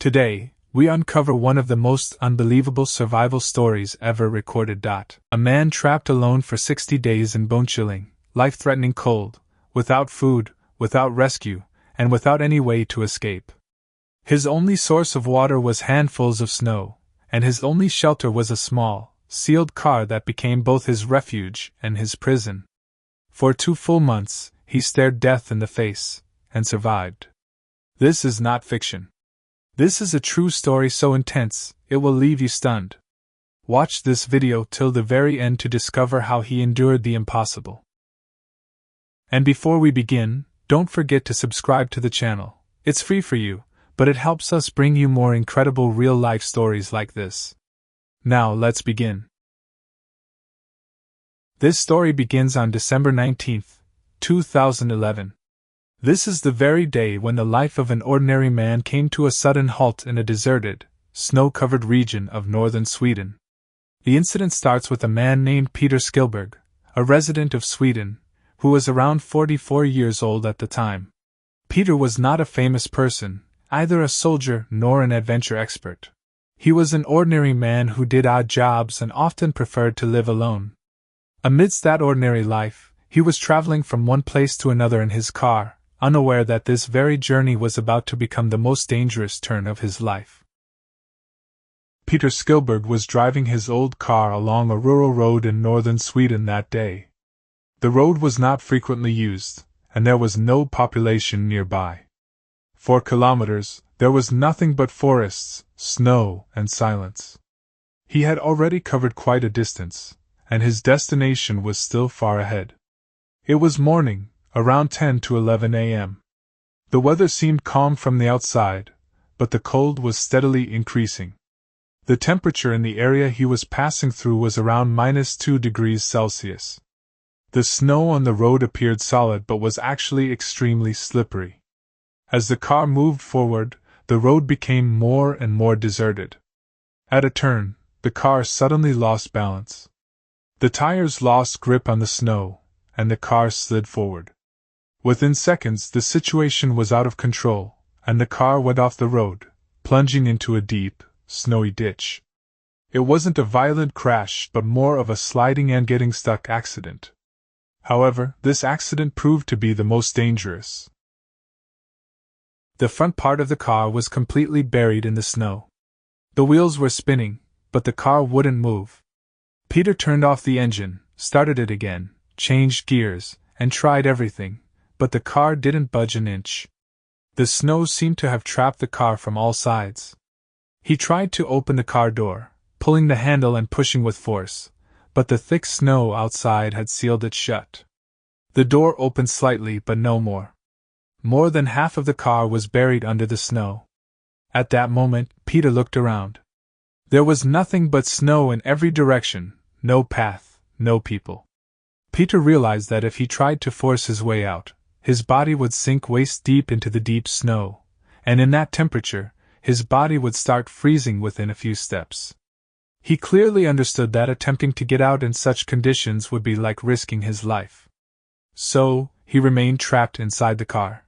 Today, we uncover one of the most unbelievable survival stories ever recorded. A man trapped alone for 60 days in bone-chilling, life-threatening cold, without food, without rescue, and without any way to escape. His only source of water was handfuls of snow, and his only shelter was a small, sealed car that became both his refuge and his prison. For 2 full months, he stared death in the face, and survived. This is not fiction. This is a true story so intense, it will leave you stunned. Watch this video till the very end to discover how he endured the impossible. And before we begin, don't forget to subscribe to the channel. It's free for you, but it helps us bring you more incredible real-life stories like this. Now let's begin. This story begins on December 19, 2011. This is the very day when the life of an ordinary man came to a sudden halt in a deserted, snow-covered region of northern Sweden. The incident starts with a man named Peter Skillberg, a resident of Sweden, who was around 44 years old at the time. Peter was not a famous person, either a soldier nor an adventure expert. He was an ordinary man who did odd jobs and often preferred to live alone. Amidst that ordinary life, he was traveling from one place to another in his car, unaware that this very journey was about to become the most dangerous turn of his life. Peter Skillberg was driving his old car along a rural road in northern Sweden that day. The road was not frequently used, and there was no population nearby. For kilometers, there was nothing but forests, snow, and silence. He had already covered quite a distance, and his destination was still far ahead. It was morning, around 10 to 11 a.m. The weather seemed calm from the outside, but the cold was steadily increasing. The temperature in the area he was passing through was around -2 degrees Celsius. The snow on the road appeared solid but was actually extremely slippery. As the car moved forward, the road became more and more deserted. At a turn, the car suddenly lost balance. The tires lost grip on the snow, and the car slid forward. Within seconds, the situation was out of control, and the car went off the road, plunging into a deep, snowy ditch. It wasn't a violent crash, but more of a sliding and getting stuck accident. However, this accident proved to be the most dangerous. The front part of the car was completely buried in the snow. The wheels were spinning, but the car wouldn't move. Peter turned off the engine, started it again, changed gears, and tried everything, but the car didn't budge an inch. The snow seemed to have trapped the car from all sides. He tried to open the car door, pulling the handle and pushing with force, but the thick snow outside had sealed it shut. The door opened slightly, but no more. More than half of the car was buried under the snow. At that moment, Peter looked around. There was nothing but snow in every direction, no path, no people. Peter realized that if he tried to force his way out, his body would sink waist deep into the deep snow, and in that temperature, his body would start freezing within a few steps. He clearly understood that attempting to get out in such conditions would be like risking his life. So, he remained trapped inside the car.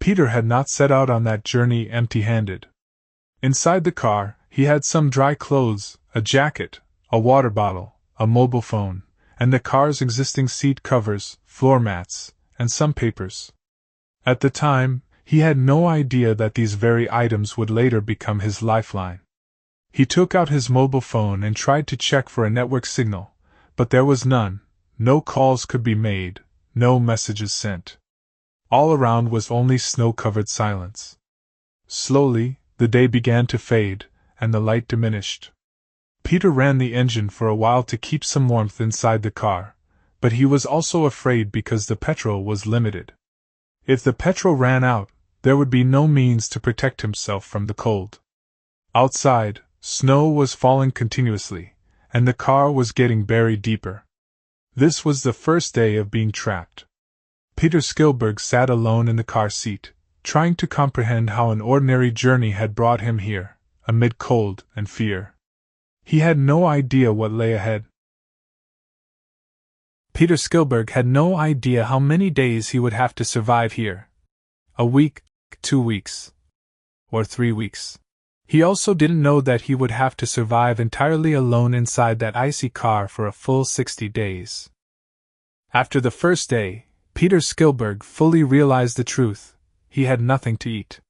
Peter had not set out on that journey empty-handed. Inside the car, he had some dry clothes, a jacket, a water bottle, a mobile phone, and the car's existing seat covers, floor mats, and some papers. At the time, he had no idea that these very items would later become his lifeline. He took out his mobile phone and tried to check for a network signal, but there was none, no calls could be made, no messages sent. All around was only snow-covered silence. Slowly, the day began to fade, and the light diminished. Peter ran the engine for a while to keep some warmth inside the car, but he was also afraid because the petrol was limited. If the petrol ran out, there would be no means to protect himself from the cold. Outside, snow was falling continuously, and the car was getting buried deeper. This was the first day of being trapped. Peter Skillberg sat alone in the car seat, trying to comprehend how an ordinary journey had brought him here, amid cold and fear. He had no idea what lay ahead. Peter Skillberg had no idea how many days he would have to survive here. A week, 2 weeks. Or 3 weeks. He also didn't know that he would have to survive entirely alone inside that icy car for a full 60 days. After the first day, Peter Skilberg fully realized the truth. He had nothing to eat.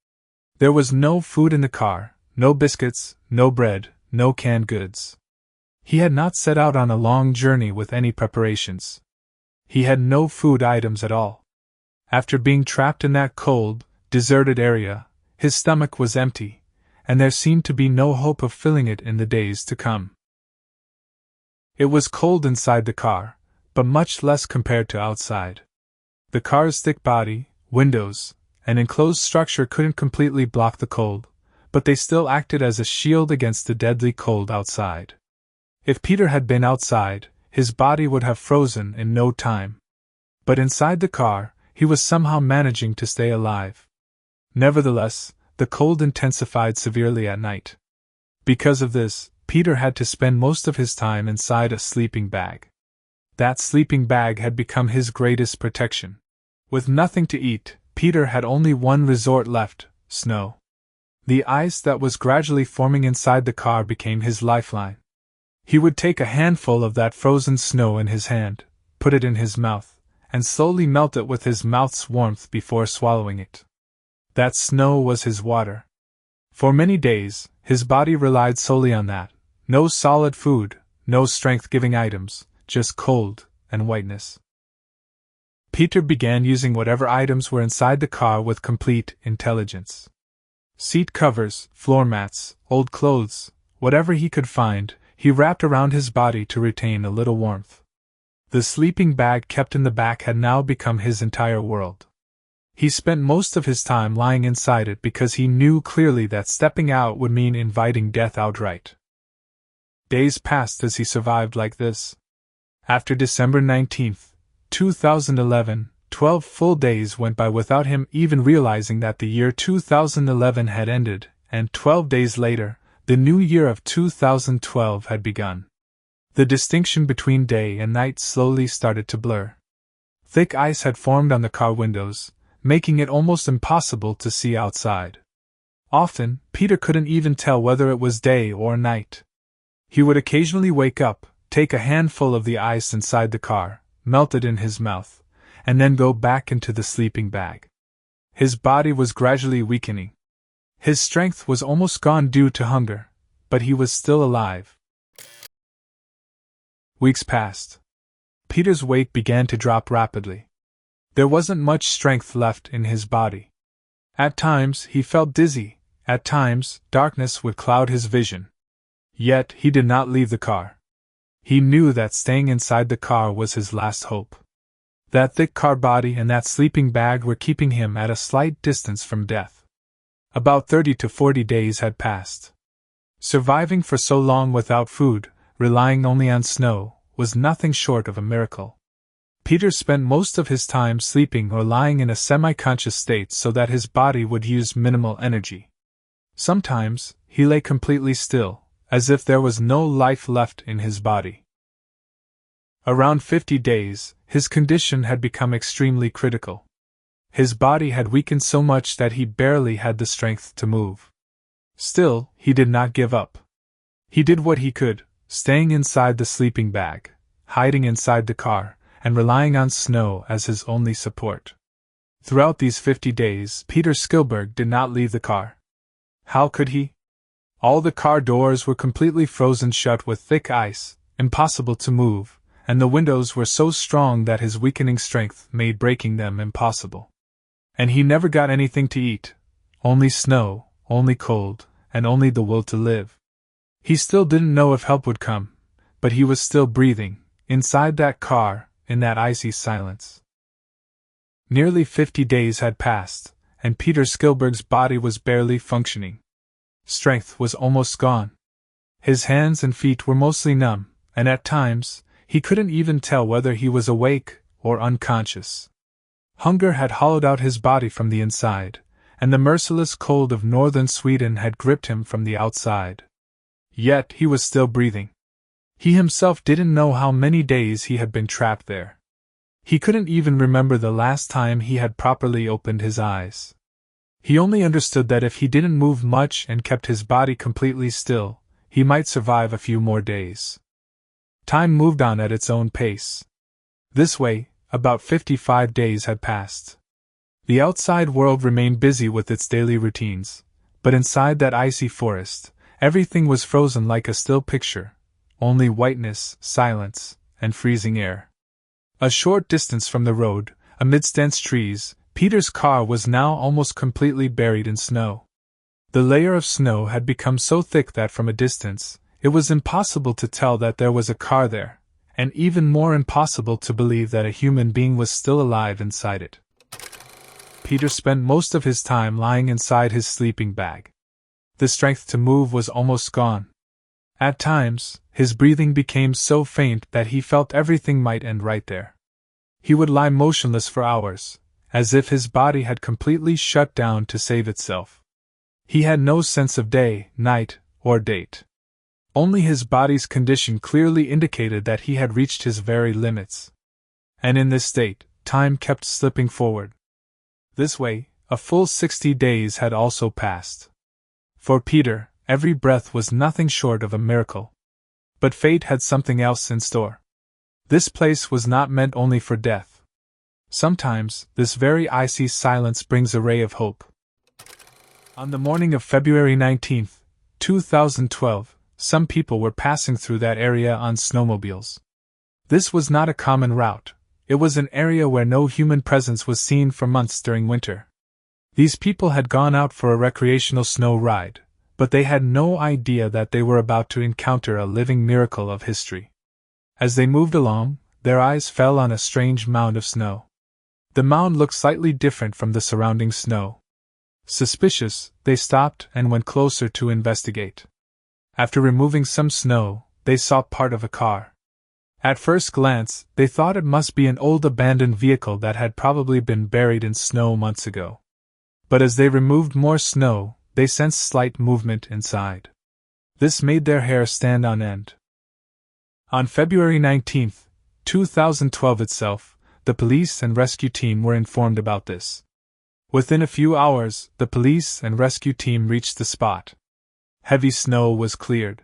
There was no food in the car, no biscuits, no bread, no canned goods. He had not set out on a long journey with any preparations. He had no food items at all. After being trapped in that cold, deserted area, his stomach was empty, and there seemed to be no hope of filling it in the days to come. It was cold inside the car, but much less compared to outside. The car's thick body, windows, and enclosed structure couldn't completely block the cold, but they still acted as a shield against the deadly cold outside. If Peter had been outside, his body would have frozen in no time. But inside the car, he was somehow managing to stay alive. Nevertheless, the cold intensified severely at night. Because of this, Peter had to spend most of his time inside a sleeping bag. That sleeping bag had become his greatest protection. With nothing to eat, Peter had only one resort left: snow. The ice that was gradually forming inside the car became his lifeline. He would take a handful of that frozen snow in his hand, put it in his mouth, and slowly melt it with his mouth's warmth before swallowing it. That snow was his water. For many days, his body relied solely on that. No solid food, no strength-giving items, just cold and whiteness. Peter began using whatever items were inside the car with complete intelligence. Seat covers, floor mats, old clothes, whatever he could find, he wrapped around his body to retain a little warmth. The sleeping bag kept in the back had now become his entire world. He spent most of his time lying inside it because he knew clearly that stepping out would mean inviting death outright. Days passed as he survived like this. After December 19th, 2011, 12 full days went by without him even realizing that the year 2011 had ended, and 12 days later, the new year of 2012 had begun. The distinction between day and night slowly started to blur. Thick ice had formed on the car windows, making it almost impossible to see outside. Often, Peter couldn't even tell whether it was day or night. He would occasionally wake up, take a handful of the ice inside the car, melt it in his mouth, and then go back into the sleeping bag. His body was gradually weakening. His strength was almost gone due to hunger, but he was still alive. Weeks passed. Peter's weight began to drop rapidly. There wasn't much strength left in his body. At times, he felt dizzy. At times, darkness would cloud his vision. Yet, he did not leave the car. He knew that staying inside the car was his last hope. That thick car body and that sleeping bag were keeping him at a slight distance from death. About 30 to 40 days had passed. Surviving for so long without food, relying only on snow, was nothing short of a miracle. Peter spent most of his time sleeping or lying in a semi-conscious state so that his body would use minimal energy. Sometimes, he lay completely still, as if there was no life left in his body. Around 50 days, his condition had become extremely critical. His body had weakened so much that he barely had the strength to move. Still, he did not give up. He did what he could, staying inside the sleeping bag, hiding inside the car, and relying on snow as his only support. Throughout these 50 days, Peter Skilberg did not leave the car. How could he? All the car doors were completely frozen shut with thick ice, impossible to move, and the windows were so strong that his weakening strength made breaking them impossible. And he never got anything to eat. Only snow, only cold, and only the will to live. He still didn't know if help would come, but he was still breathing, inside that car, in that icy silence. Nearly 50 days had passed, and Peter Skilberg's body was barely functioning. Strength was almost gone. His hands and feet were mostly numb, and at times, he couldn't even tell whether he was awake or unconscious. Hunger had hollowed out his body from the inside, and the merciless cold of northern Sweden had gripped him from the outside. Yet he was still breathing. He himself didn't know how many days he had been trapped there. He couldn't even remember the last time he had properly opened his eyes. He only understood that if he didn't move much and kept his body completely still, he might survive a few more days. Time moved on at its own pace. This way, about 55 days had passed. The outside world remained busy with its daily routines, but inside that icy forest, everything was frozen like a still picture, only whiteness, silence, and freezing air. A short distance from the road, amidst dense trees, Peter's car was now almost completely buried in snow. The layer of snow had become so thick that from a distance, it was impossible to tell that there was a car there, and even more impossible to believe that a human being was still alive inside it. Peter spent most of his time lying inside his sleeping bag. The strength to move was almost gone. At times, his breathing became so faint that he felt everything might end right there. He would lie motionless for hours, as if his body had completely shut down to save itself. He had no sense of day, night, or date. Only his body's condition clearly indicated that he had reached his very limits. And in this state, time kept slipping forward. This way, a full 60 days had also passed. For Peter, every breath was nothing short of a miracle. But fate had something else in store. This place was not meant only for death. Sometimes, this very icy silence brings a ray of hope. On the morning of February 19, 2012, some people were passing through that area on snowmobiles. This was not a common route. It was an area where no human presence was seen for months during winter. These people had gone out for a recreational snow ride, but they had no idea that they were about to encounter a living miracle of history. As they moved along, their eyes fell on a strange mound of snow. The mound looked slightly different from the surrounding snow. Suspicious, they stopped and went closer to investigate. After removing some snow, they saw part of a car. At first glance, they thought it must be an old abandoned vehicle that had probably been buried in snow months ago. But as they removed more snow, they sensed slight movement inside. This made their hair stand on end. On February 19, 2012 itself, the police and rescue team were informed about this. Within a few hours, the police and rescue team reached the spot. Heavy snow was cleared.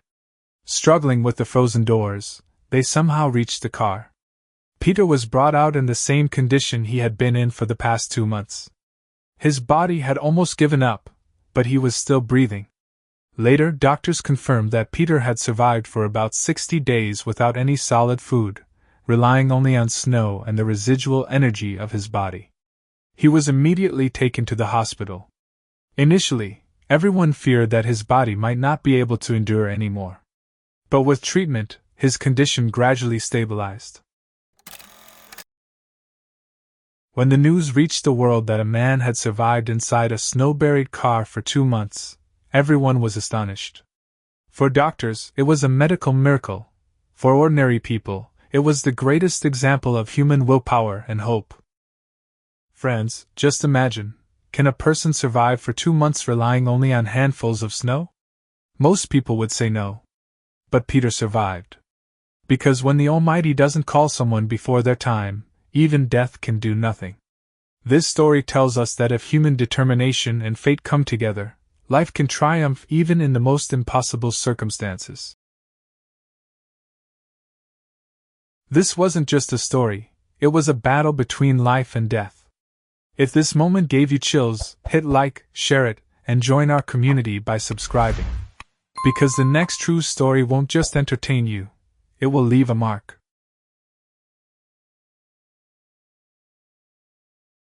Struggling with the frozen doors, they somehow reached the car. Peter was brought out in the same condition he had been in for the past 2 months. His body had almost given up, but he was still breathing. Later, doctors confirmed that Peter had survived for about 60 days without any solid food, relying only on snow and the residual energy of his body. He was immediately taken to the hospital. Initially, everyone feared that his body might not be able to endure anymore. But with treatment, his condition gradually stabilized. When the news reached the world that a man had survived inside a snow-buried car for 2 months, everyone was astonished. For doctors, it was a medical miracle. For ordinary people, it was the greatest example of human willpower and hope. Friends, just imagine, can a person survive for 2 months relying only on handfuls of snow? Most people would say no. But Peter survived. Because when the Almighty doesn't call someone before their time, even death can do nothing. This story tells us that if human determination and fate come together, life can triumph even in the most impossible circumstances. This wasn't just a story, it was a battle between life and death. If this moment gave you chills, hit like, share it, and join our community by subscribing. Because the next true story won't just entertain you, it will leave a mark.